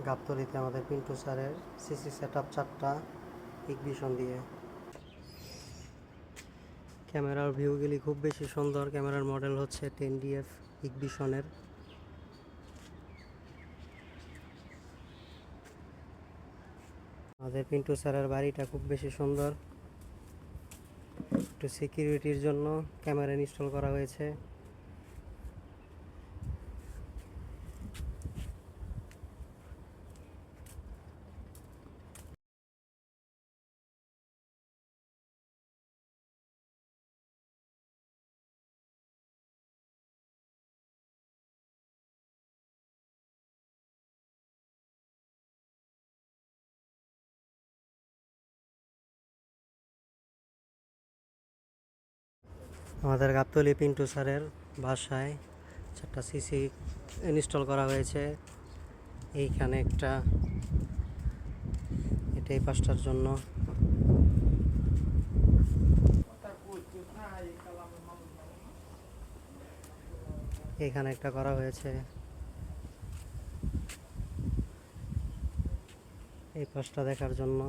গাবতলীতে আমাদের পিন্টু স্যারের CC setup 4টা ইগনিশন দিয়ে। ক্যামেরার ভিউগুলি খুব বেশি সুন্দর। ক্যামেরার মডেল হচ্ছে 10DF ইগনিশনের। আমাদের পিন্টু স্যারের বাড়িটা খুব বেশি সুন্দর। একটু সিকিউরিটির জন্য ক্যামেরা ইনস্টল করা হয়েছে। আমাদের গাবতলী পিন্টু স্যারের বাসায় 4টা সিসি ইনস্টল করা হয়েছে। এইখানে একটা, এটাই 5টার জন্য। এখানে একটা করা হয়েছে এই 5টা দেখার জন্য।